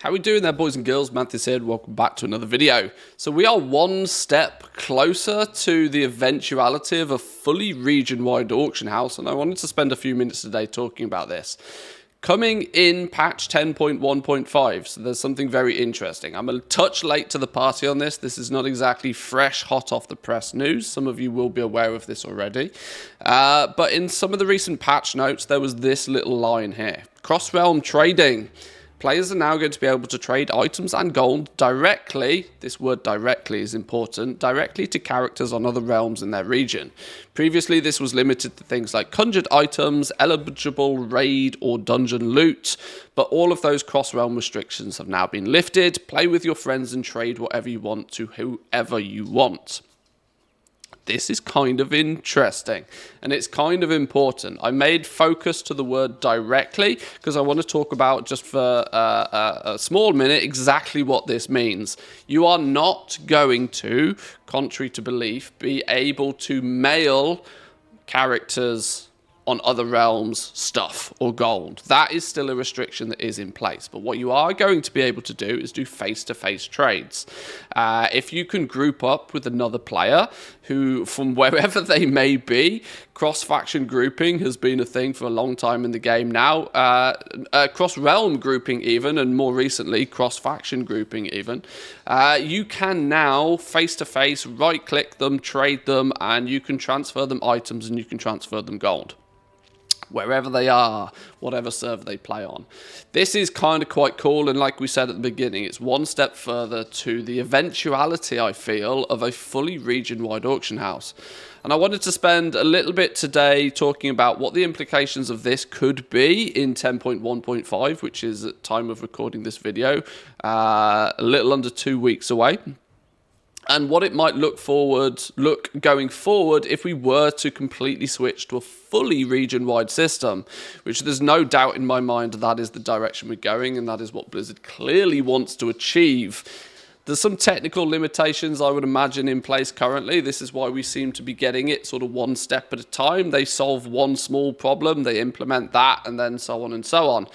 How we doing there, boys and girls? Manthieus here, welcome back to another video. So we are one step closer to the eventuality of a fully region-wide auction house, and I wanted to spend a few minutes today talking about this. Coming in patch 10.1.5, so there's something very interesting. I'm a touch late to the party on this. This is not exactly fresh, hot off the press news. Some of you will be aware of this already. But in some of the recent patch notes, there was this little line here. Cross-realm trading. Players are now going to be able to trade items and gold directly, this word directly is important, directly to characters on other realms in their region. Previously, this was limited to things like conjured items, eligible raid or dungeon loot, but all of those cross-realm restrictions have now been lifted. Play with your friends and trade whatever you want to whoever you want. This is kind of interesting, and it's kind of important. I made focus to the word directly because I want to talk about, just for a small minute, exactly what this means. You are not going to, contrary to belief, be able to mail characters on other realms stuff or gold. That is still a restriction that is in place. But what you are going to be able to do is do face-to-face trades. If you can group up with another player who, from wherever they may be, cross-faction grouping has been a thing for a long time in the game now. Cross-realm grouping even, and more recently, cross-faction grouping even. You can now face-to-face right-click them, trade them, and you can transfer them items and you can transfer them gold, wherever they are, whatever server they play on. This is kind of quite cool, and like we said at the beginning, it's one step further to the eventuality, I feel, of a fully region-wide auction house. And I wanted to spend a little bit today talking about what the implications of this could be in 10.1.5, which is at time of recording this video, a little under 2 weeks away. And what it might look going forward if we were to completely switch to a fully region-wide system, which there's no doubt in my mind that is the direction we're going, and that is what Blizzard clearly wants to achieve. There's some technical limitations, I would imagine, in place currently. This is why we seem to be getting it sort of one step at a time. They solve one small problem, they implement that, and then so on and so on.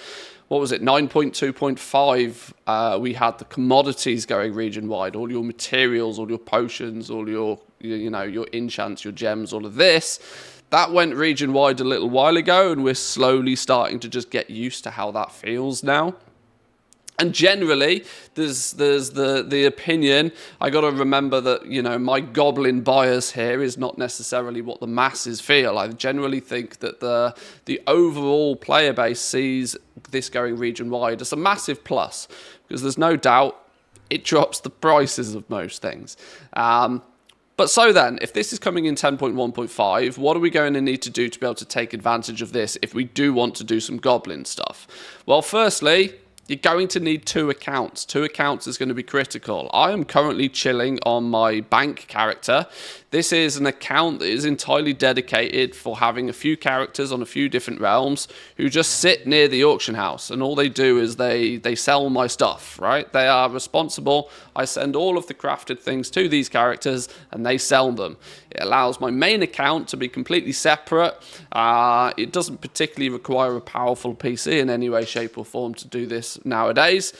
What was it, 9.2.5, we had the commodities going region-wide, all your materials, all your potions, all your, your enchants, your gems, all of this. That went region-wide a little while ago, and we're slowly starting to just get used to how that feels now. And generally, there's the opinion, I got to remember that, my goblin bias here is not necessarily what the masses feel. I generally think that the overall player base sees this going region-wide as a massive plus, because there's no doubt it drops the prices of most things. But so then, if this is coming in 10.1.5, what are we going to need to do to be able to take advantage of this if we do want to do some goblin stuff? Well, firstly, you're going to need two accounts. Two accounts is going to be critical. I am currently chilling on my bank character. This is an account that is entirely dedicated for having a few characters on a few different realms who just sit near the auction house, and all they do is they sell my stuff, right? They are responsible. I send all of the crafted things to these characters and they sell them. It allows my main account to be completely separate. It doesn't particularly require a powerful PC in any way, shape or form to do this nowadays.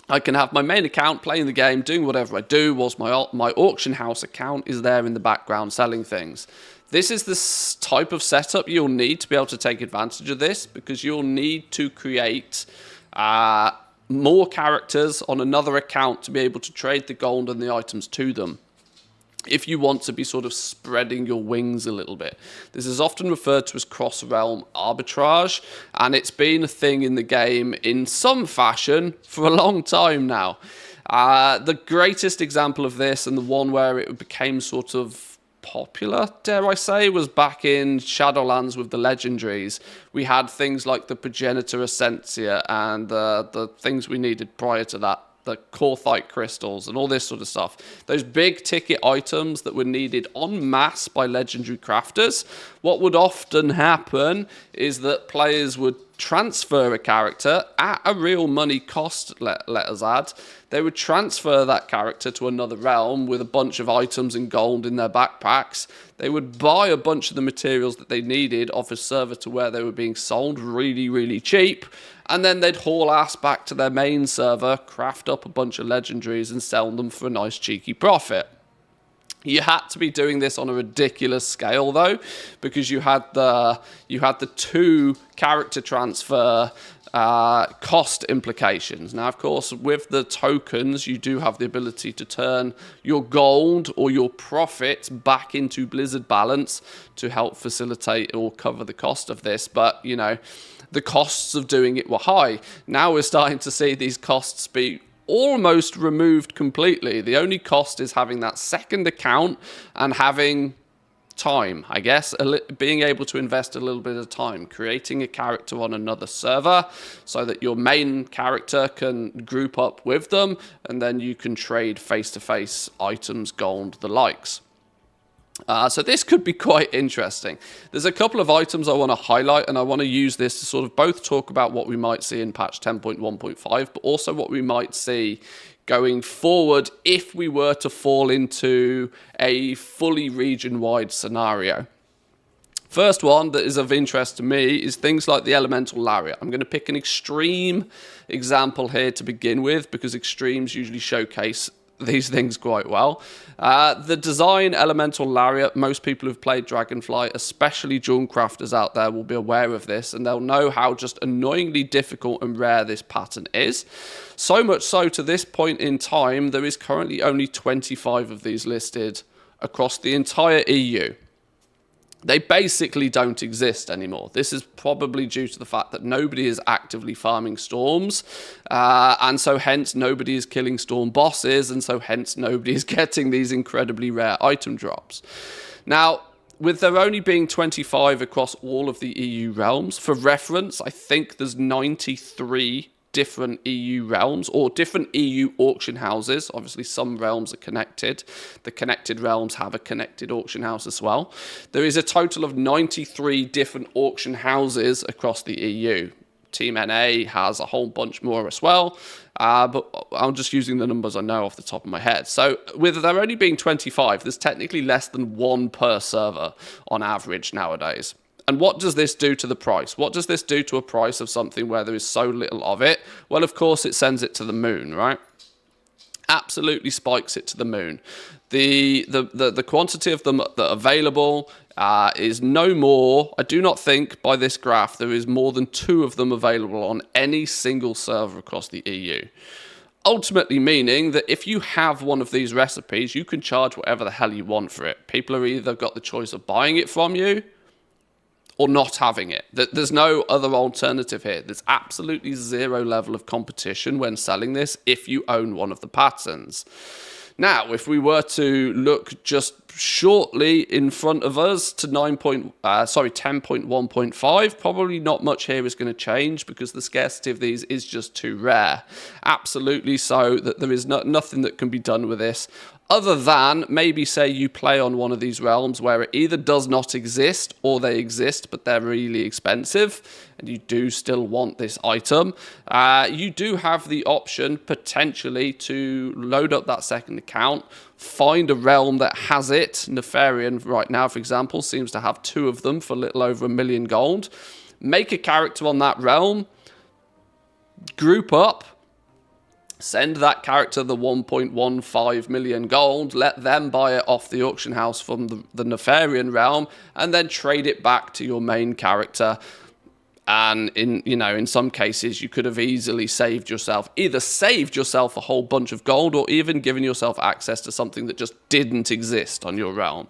I can have my main account playing the game, doing whatever I do, whilst my auction house account is there in the background selling things. This is the type of setup you'll need to be able to take advantage of this, because you'll need to create more characters on another account to be able to trade the gold and the items to them, if you want to be sort of spreading your wings a little bit. This is often referred to as cross-realm arbitrage, and it's been a thing in the game in some fashion for a long time now. The greatest example of this, and the one where it became sort of popular, dare I say, was back in Shadowlands with the legendaries. We had things like the Progenitor Essentia and the things we needed prior to that, the Corthite crystals and all this sort of stuff. Those big ticket items that were needed en masse by legendary crafters. What would often happen is that players would transfer a character at a real money cost, let us add. They would transfer that character to another realm with a bunch of items and gold in their backpacks. They would buy a bunch of the materials that they needed off a server to where they were being sold really, really cheap. And then they'd haul ass back to their main server, craft up a bunch of legendaries and sell them for a nice cheeky profit. You had to be doing this on a ridiculous scale, though, because you had the 2 character transfer cost implications. Now, of course, with the tokens, you do have the ability to turn your gold or your profit back into Blizzard balance to help facilitate or cover the cost of this. But, you know, the costs of doing it were high. Now we're starting to see these costs be almost removed completely. The only cost is having that second account and having time, I guess, being able to invest a little bit of time, creating a character on another server so that your main character can group up with them, and then you can trade face-to-face items, gold, the likes. So this could be quite interesting. There's a couple of items I want to highlight, and I want to use this to sort of both talk about what we might see in patch 10.1.5, but also what we might see going forward if we were to fall into a fully region-wide scenario. First one that is of interest to me is things like the Elemental Lariat. I'm going to pick an extreme example here to begin with, because extremes usually showcase these things quite well. The design Elemental Lariat, most people who've played Dragonflight, especially Jawncrafters out there, will be aware of this, and they'll know how just annoyingly difficult and rare this pattern is. So much so, to this point in time, there is currently only 25 of these listed across the entire EU. They basically don't exist anymore. This is probably due to the fact that nobody is actively farming storms, and so hence nobody is killing storm bosses, and so hence nobody is getting these incredibly rare item drops. Now, with there only being 25 across all of the EU realms, for reference, I think there's 93 different EU realms or different EU auction houses. Obviously, some realms are connected. The connected realms have a connected auction house as well. There is a total of 93 different auction houses across the EU. Team NA has a whole bunch more as well, but I'm just using the numbers I know off the top of my head. So with there only being 25, there's technically less than 1 per server on average nowadays. And what does this do to the price? What does this do to a price of something where there is so little of it? Well, of course, it sends it to the moon, right? Absolutely spikes it to the moon. The quantity of them that are available is no more. I do not think by this graph there is more than 2 of them available on any single server across the EU. Ultimately meaning that if you have one of these recipes, you can charge whatever the hell you want for it. People are either got the choice of buying it from you or not having it. There's no other alternative here. There's absolutely zero level of competition when selling this if you own one of the patterns. Now, if we were to look just shortly in front of us to 10.1.5, probably not much here is going to change because the scarcity of these is just too rare. Absolutely so that there is nothing that can be done with this other than maybe say you play on one of these realms where it either does not exist or they exist but they're really expensive and you do still want this item. You do have the option potentially to load up that second account, find a realm that has it. Nefarian right now, for example, seems to have 2 of them for a little over 1 million gold. Make a character on that realm, group up, send that character the 1.15 million gold, let them buy it off the auction house from the Nefarian realm, and then trade it back to your main character. And in some cases, you could have easily either saved yourself a whole bunch of gold or even given yourself access to something that just didn't exist on your realm.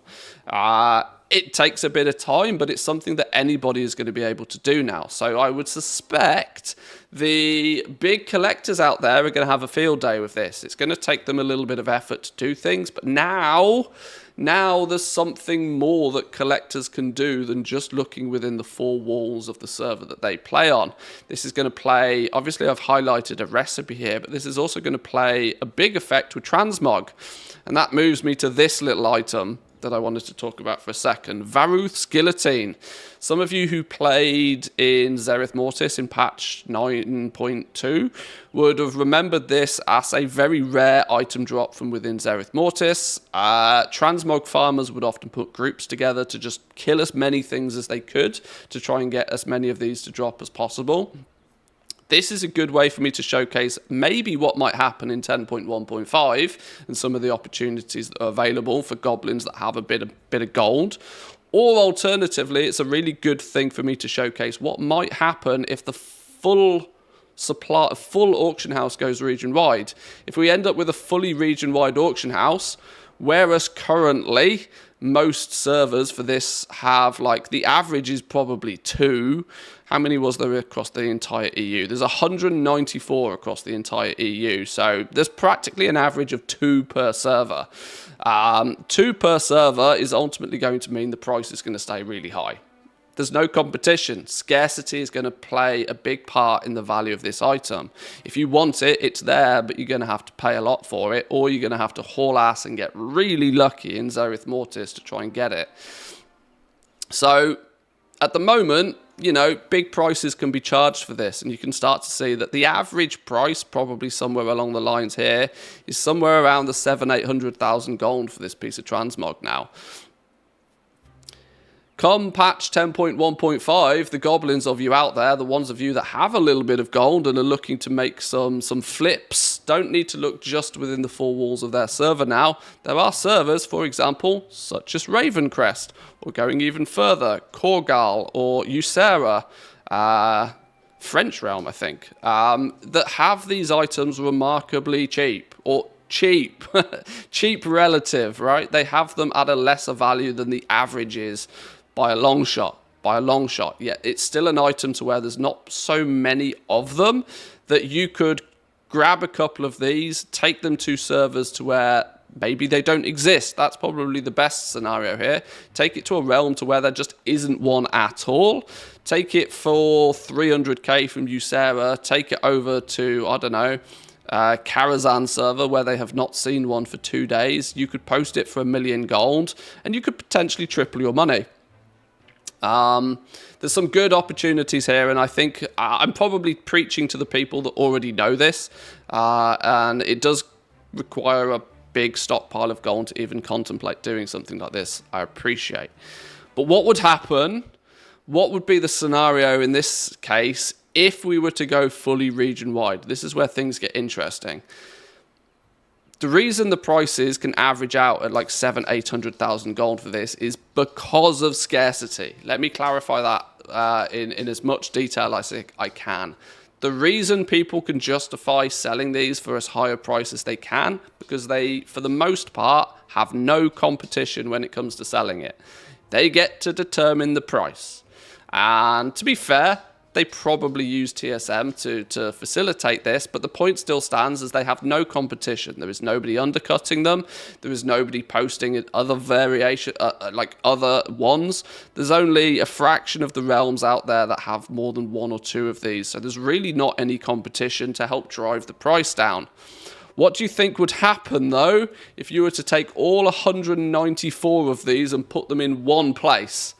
It takes a bit of time, but it's something that anybody is going to be able to do now. So I would suspect the big collectors out there are going to have a field day with this. It's going to take them a little bit of effort to do things, but now there's something more that collectors can do than just looking within the 4 walls of the server that they play on. This is going to play, obviously I've highlighted a recipe here, but this is also going to play a big effect with transmog. And that moves me to this little item. that I wanted to talk about for a second. Varruth's Guillotine. Some of you who played in Zereth Mortis in patch 9.2 would have remembered this as a very rare item drop from within Zereth Mortis. Transmog farmers would often put groups together to just kill as many things as they could to try and get as many of these to drop as possible. This is a good way for me to showcase maybe what might happen in 10.1.5 and some of the opportunities that are available for goblins that have a bit of gold. Or alternatively, it's a really good thing for me to showcase what might happen if the full auction house goes region-wide. If we end up with a fully region-wide auction house, whereas currently most servers for this have, like, the average is probably 2. How many was there across the entire EU? There's 194 across the entire EU, so there's practically an average of 2 per server. 2 per server is ultimately going to mean the price is going to stay really high. There's no competition. Scarcity is going to play a big part in the value of this item. If you want it, it's there, but you're going to have to pay a lot for it, or you're going to have to haul ass and get really lucky in Zereth Mortis to try and get it. So, at the moment, you know, big prices can be charged for this, and you can start to see that the average price, probably somewhere along the lines here, is somewhere around the 700,000-800,000 gold for this piece of transmog now. Come patch 10.1.5, the goblins of you out there, the ones of you that have a little bit of gold and are looking to make some flips, don't need to look just within the 4 walls of their server now. There are servers, for example, such as Ravencrest, or going even further, Korgal or Ysera, French Realm, I think, that have these items remarkably cheap, or cheap, cheap relative, right? They have them at a lesser value than the average is by a long shot, yet it's still an item to where there's not so many of them that you could grab a couple of these, take them to servers to where maybe they don't exist. That's probably the best scenario here. Take it to a realm to where there just isn't one at all. Take it for 300k from Ysera, take it over to, I don't know, Karazhan server where they have not seen one for 2 days. You could post it for 1 million gold and you could potentially triple your money. There's some good opportunities here, and I think I'm probably preaching to the people that already know this, and it does require a big stockpile of gold to even contemplate doing something like this. I appreciate. But what would happen? What would be the scenario in this case if we were to go fully region-wide? This is where things get interesting. The reason the prices can average out at like 700,000-800,000 gold for this is because of scarcity. Let me clarify that in as much detail as I can. The reason people can justify selling these for as high a price as they can, because they, for the most part, have no competition when it comes to selling it. They get to determine the price. And to be fair, they probably use TSM to facilitate this, but the point still stands as they have no competition. There is nobody undercutting them. There is nobody posting other variation, like other ones. There's only a fraction of the realms out there that have more than 1 or 2 of these. So there's really not any competition to help drive the price down. What do you think would happen, though, if you were to take all 194 of these and put them in one place?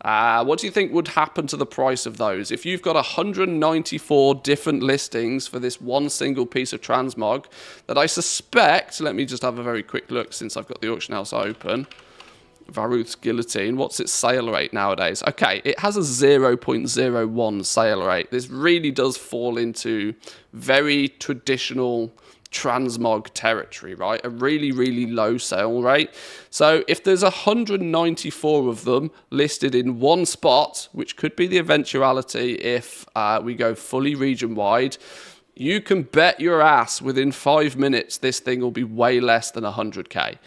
What do you think would happen to the price of those? If you've got 194 different listings for this one single piece of transmog that I suspect, let me just have a very quick look since I've got the auction house open. Guillotine, what's its sale rate nowadays? Okay, it has a 0.01 sale rate. This really does fall into very traditional transmog territory, right? A really, really low sale rate. So if there's 194 of them listed in one spot, which could be the eventuality if we go fully region wide, you can bet your ass within 5 minutes this thing will be way less than 100k.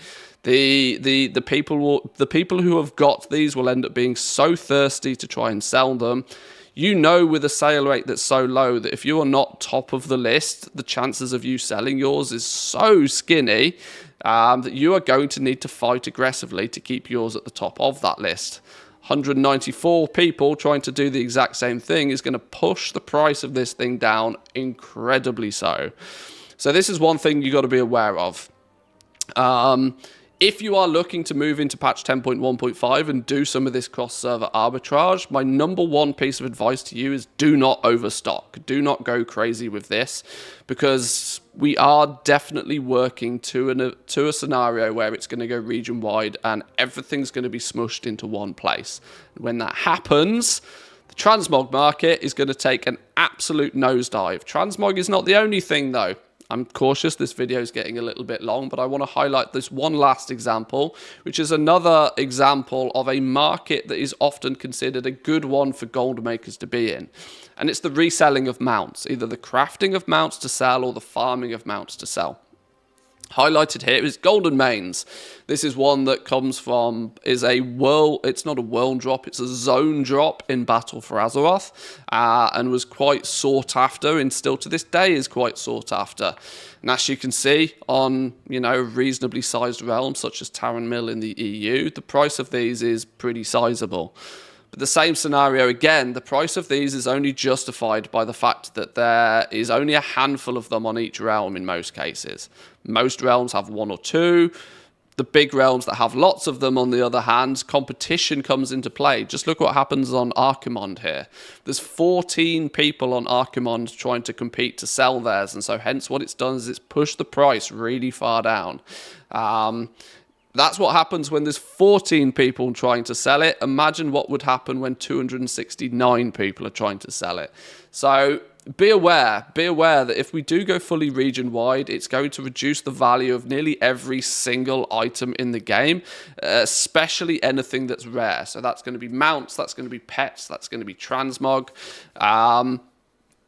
The people who have got these will end up being so thirsty to try and sell them. You know, with a sale rate that's so low that if you are not top of the list, the chances of you selling yours is so skinny that you are going to need to fight aggressively to keep yours at the top of that list. 194 people trying to do the exact same thing is going to push the price of this thing down incredibly so. So this is one thing you got to be aware of. If you are looking to move into patch 10.1.5 and do some of this cross-server arbitrage, my number one piece of advice to you is do not overstock. Do not go crazy with this, because we are definitely working to a scenario where it's going to go region-wide and everything's going to be smushed into one place. When that happens, the transmog market is going to take an absolute nosedive. Transmog is not the only thing, though. I'm cautious, this video is getting a little bit long, but I want to highlight this one last example, which is another example of a market that is often considered a good one for gold makers to be in. And it's the reselling of mounts, either the crafting of mounts to sell or the farming of mounts to sell. Highlighted here is Golden Mains. This is one that comes from, it's not a world drop, it's a zone drop in Battle for Azeroth, and was quite sought after, and still to this day is quite sought after. And as you can see on, reasonably sized realms such as Taran Mill in the EU, the price of these is pretty sizable. But the same scenario again, the price of these is only justified by the fact that there is only a handful of them on each realm in most cases. Most realms have one or two. The big realms that have lots of them, on the other hand, competition comes into play. Just look what happens on Archimonde here. There's 14 people on Archimonde trying to compete to sell theirs, and so hence what it's done is it's pushed the price really far down. That's what happens when there's 14 people trying to sell it. Imagine what would happen when 269 people are trying to sell it. So be aware that if we do go fully region-wide, it's going to reduce the value of nearly every single item in the game, especially anything that's rare. So that's going to be mounts, that's going to be pets, that's going to be transmog.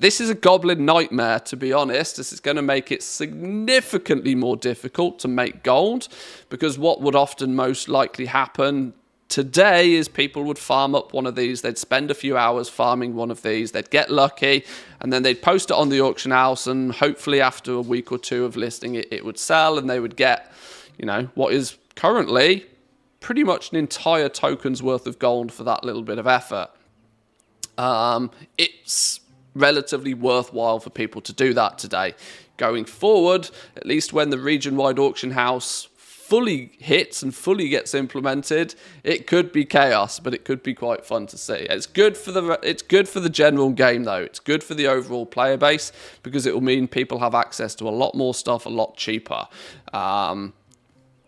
This is a goblin nightmare, to be honest. This is going to make it significantly more difficult to make gold, because what would often most likely happen today is people would farm up one of these. They'd spend a few hours farming one of these. They'd get lucky, and then they'd post it on the auction house, and hopefully after a week or two of listing it, it would sell, and they would get, what is currently pretty much an entire token's worth of gold for that little bit of effort. It's relatively worthwhile for people to do that today. Going forward, at least when the region-wide auction house fully hits and fully gets implemented, it could be chaos, but it could be quite fun to see. It's good for the general game, though. It's good for the overall player base, because it will mean people have access to a lot more stuff a lot cheaper.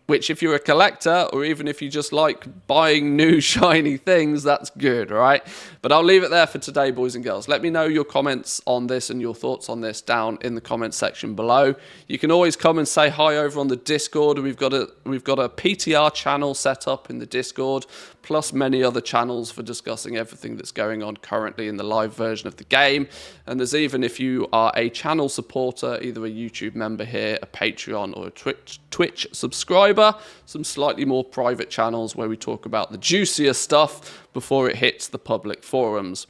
Which, if you're a collector, or even if you just like buying new shiny things, that's good, right? But I'll leave it there for today, boys and girls. Let me know your comments on this and your thoughts on this down in the comments section below. You can always come and say hi over on the Discord. We've got a PTR channel set up in the Discord, plus many other channels for discussing everything that's going on currently in the live version of the game. And there's even, if you are a channel supporter, either a YouTube member here, a Patreon, or a Twitch subscriber, some slightly more private channels where we talk about the juicier stuff before it hits the public forums.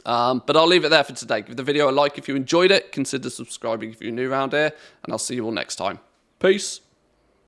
But I'll leave it there for today. Give the video a like if you enjoyed it. Consider subscribing if you're new around here, and I'll see you all next time. Peace.